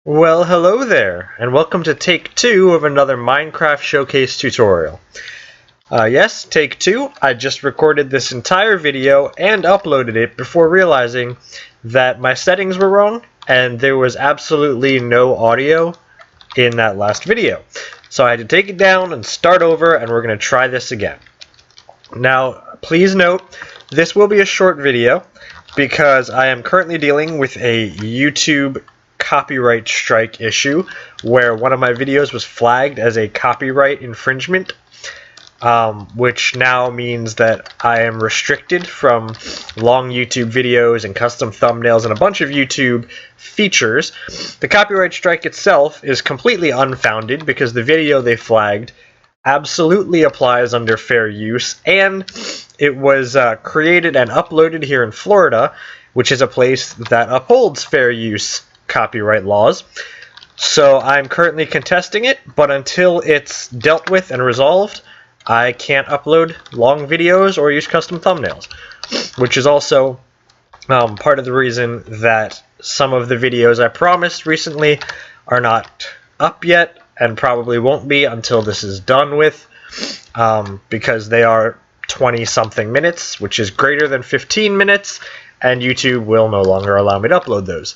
Well, hello there, and welcome to take 2 of another Minecraft Showcase tutorial. Yes, take 2. I just recorded this entire video and uploaded it before realizing that my settings were wrong and there was absolutely no audio in that last video. So I had to take it down and start over, and we're going to try this again. Now, please note, this will be a short video because I am currently dealing with a YouTube copyright strike issue where one of my videos was flagged as a copyright infringement, which now means that I am restricted from long YouTube videos and custom thumbnails and a bunch of YouTube features. The copyright strike itself is completely unfounded because the video they flagged absolutely applies under fair use, and it was created and uploaded here in Florida, which is a place that upholds fair use copyright laws. So I'm currently contesting it, but until it's dealt with and resolved, I can't upload long videos or use custom thumbnails, which is also part of the reason that some of the videos I promised recently are not up yet and probably won't be until this is done with, because they are 20-something minutes, which is greater than 15 minutes, and YouTube will no longer allow me to upload those.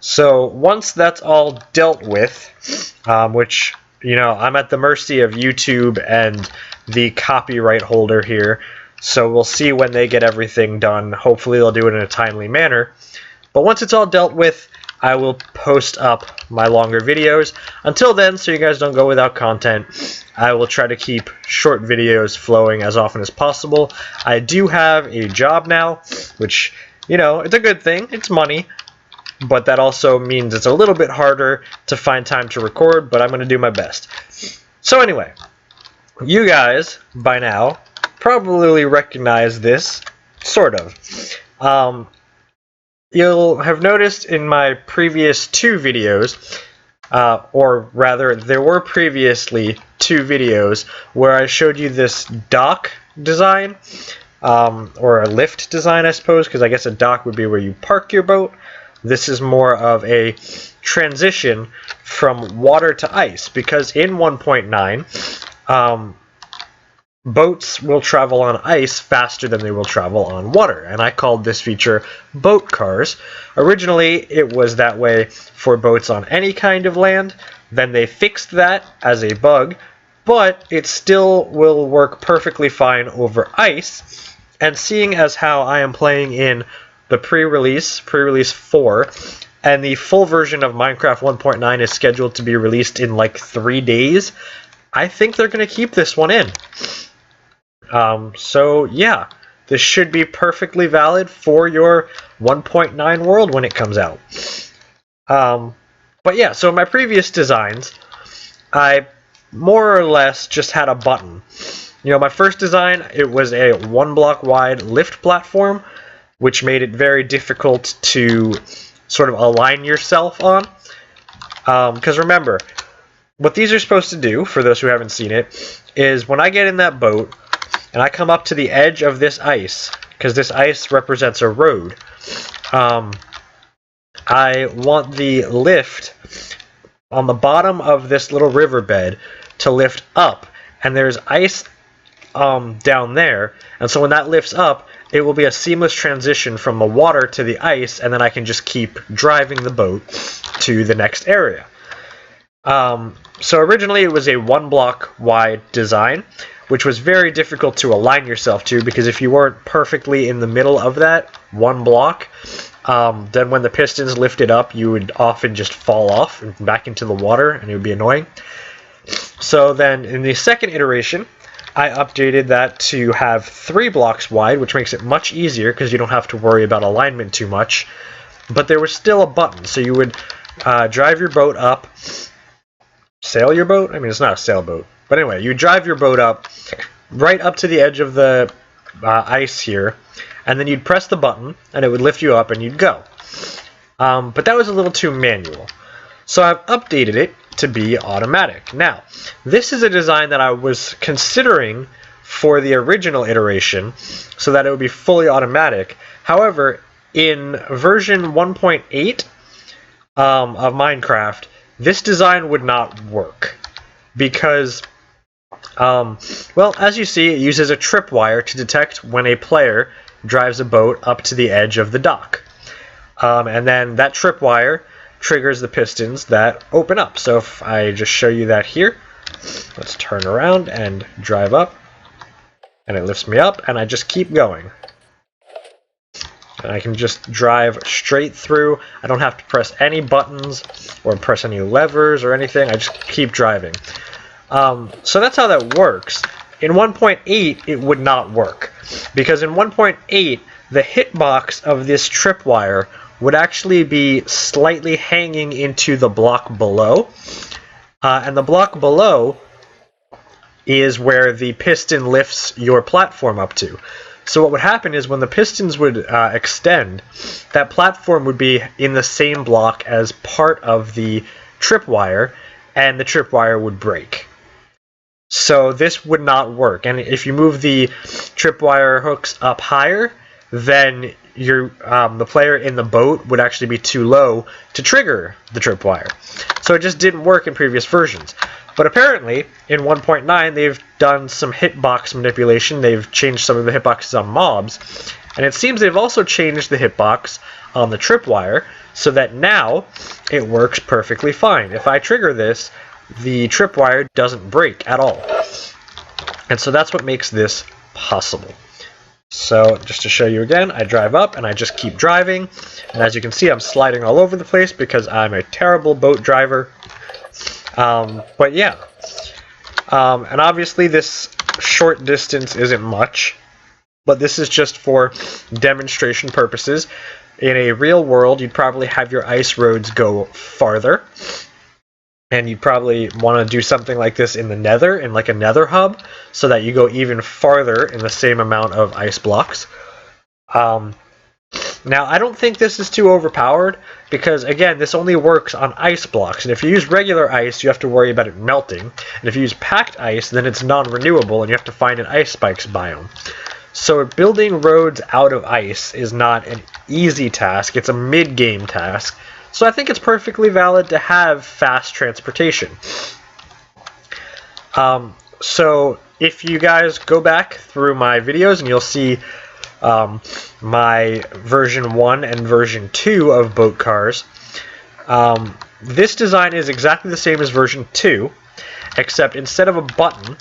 So once that's all dealt with, which, you know, I'm at the mercy of YouTube and the copyright holder here, so we'll see when they get everything done. Hopefully they'll do it in a timely manner. But once it's all dealt with, I will post up my longer videos. Until then, so you guys don't go without content, I will try to keep short videos flowing as often as possible. I do have a job now, which, you know, it's a good thing. It's money. But that also means it's a little bit harder to find time to record, but I'm going to do my best. So anyway, you guys, by now, probably recognize this, sort of. You'll have noticed in my previous 2 videos, or rather, there were previously 2 videos where I showed you this dock design, or a lift design, I suppose, because I guess a dock would be where you park your boat. This is more of a transition from water to ice, because in 1.9, boats will travel on ice faster than they will travel on water, and I called this feature boat cars. Originally, it was that way for boats on any kind of land. Then they fixed that as a bug, but it still will work perfectly fine over ice. And seeing as how I am playing in the pre-release 4, and the full version of Minecraft 1.9 is scheduled to be released in like 3 days, I think they're going to keep this one in. So yeah, this should be perfectly valid for your 1.9 world when it comes out. But yeah, so in my previous designs, I more or less just had a button. You know, my first design, it was a 1-block wide lift platform, which made it very difficult to sort of align yourself on. Because remember, what these are supposed to do, for those who haven't seen it, is when I get in that boat and I come up to the edge of this ice, because this ice represents a road, I want the lift on the bottom of this little riverbed to lift up, and there's ice down there, and so when that lifts up, it will be a seamless transition from the water to the ice, and then I can just keep driving the boat to the next area. So originally it was a 1-block wide design, which was very difficult to align yourself to, because if you weren't perfectly in the middle of that 1 block, then when the pistons lifted up, you would often just fall off and back into the water, and it would be annoying. So then in the second iteration, I updated that to have 3 blocks wide, which makes it much easier because you don't have to worry about alignment too much. But there was still a button, so you would drive your boat up, sail your boat? I mean, it's not a sailboat. But anyway, you drive your boat up, right up to the edge of the ice here, and then you'd press the button, and it would lift you up, and you'd go. But that was a little too manual. So I've updated it to be automatic. Now, this is a design that I was considering for the original iteration, so that it would be fully automatic. However, in version 1.8, of Minecraft, this design would not work because, well, as you see, it uses a tripwire to detect when a player drives a boat up to the edge of the dock. And then that tripwire triggers the pistons that open up. So if I just show you that here, let's turn around and drive up, and it lifts me up, and I just keep going. And I can just drive straight through. I don't have to press any buttons or press any levers or anything. I just keep driving. So that's how that works. In 1.8, it would not work, because in 1.8, the hitbox of this tripwire would actually be slightly hanging into the block below. And the block below is where the piston lifts your platform up to. So what would happen is when the pistons would extend, that platform would be in the same block as part of the tripwire, and the tripwire would break. So this would not work. And if you move the tripwire hooks up higher, then the player in the boat would actually be too low to trigger the tripwire. So it just didn't work in previous versions. But apparently, in 1.9, they've done some hitbox manipulation. They've changed some of the hitboxes on mobs. And it seems they've also changed the hitbox on the tripwire so that now it works perfectly fine. If I trigger this, the tripwire doesn't break at all. And so that's what makes this possible. So just to show you again, I drive up and I just keep driving. And as you can see, I'm sliding all over the place because I'm a terrible boat driver. But yeah. And obviously this short distance isn't much, but this is just for demonstration purposes. In a real world, you'd probably have your ice roads go farther. And you'd probably want to do something like this in the nether, in like a nether hub, so that you go even farther in the same amount of ice blocks. Now, I don't think this is too overpowered, because, again, this only works on ice blocks. And if you use regular ice, you have to worry about it melting. And if you use packed ice, then it's non-renewable, and you have to find an ice spikes biome. So building roads out of ice is not an easy task. It's a mid-game task. So I think it's perfectly valid to have fast transportation. So if you guys go back through my videos, and you'll see my version 1 and version 2 of boat cars, this design is exactly the same as version 2, except instead of a button,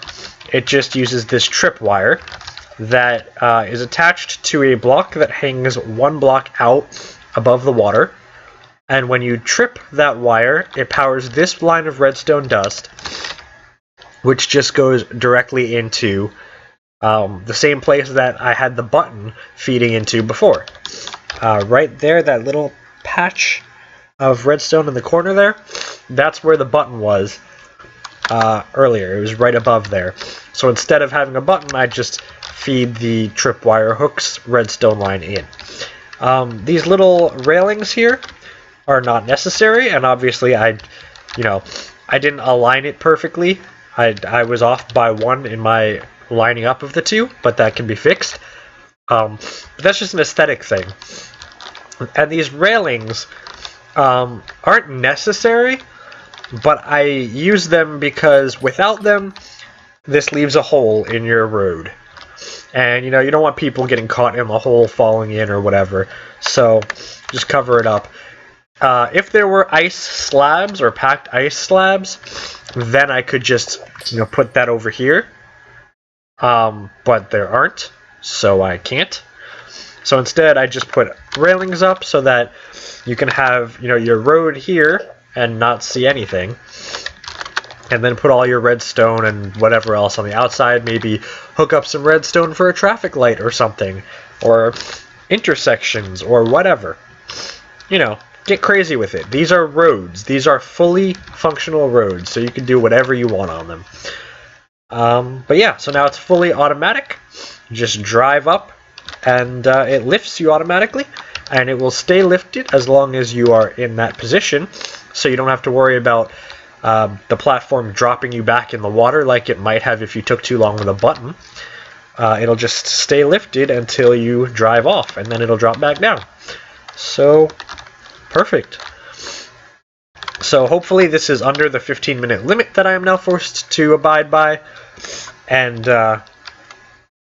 it just uses this tripwire that is attached to a block that hangs one block out above the water. And when you trip that wire, it powers this line of redstone dust, which just goes directly into the same place that I had the button feeding into before. Right there, that little patch of redstone in the corner there, that's where the button was earlier. It was right above there. So instead of having a button, I just feed the tripwire hooks redstone line in. These little railings here are not necessary, and obviously I didn't align it perfectly. I was off by one in my lining up of the two, but that can be fixed. But that's just an aesthetic thing. And these railings aren't necessary, but I use them because without them, this leaves a hole in your road. And you don't want people getting caught in the hole, falling in or whatever, so just cover it up. If there were ice slabs or packed ice slabs, then I could just put that over here. But there aren't, so I can't. So instead, I just put railings up so that you can have your road here and not see anything. And then put all your redstone and whatever else on the outside. Maybe hook up some redstone for a traffic light or something, or intersections or whatever. Get crazy with it. These are roads. These are fully functional roads, so you can do whatever you want on them. But yeah, so now it's fully automatic. Just drive up, and it lifts you automatically, and it will stay lifted as long as you are in that position, so you don't have to worry about the platform dropping you back in the water like it might have if you took too long with a button. It'll just stay lifted until you drive off, and then it'll drop back down. So, perfect. So hopefully this is under the 15-minute limit that I am now forced to abide by. And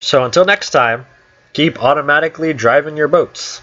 so until next time, keep automatically driving your boats.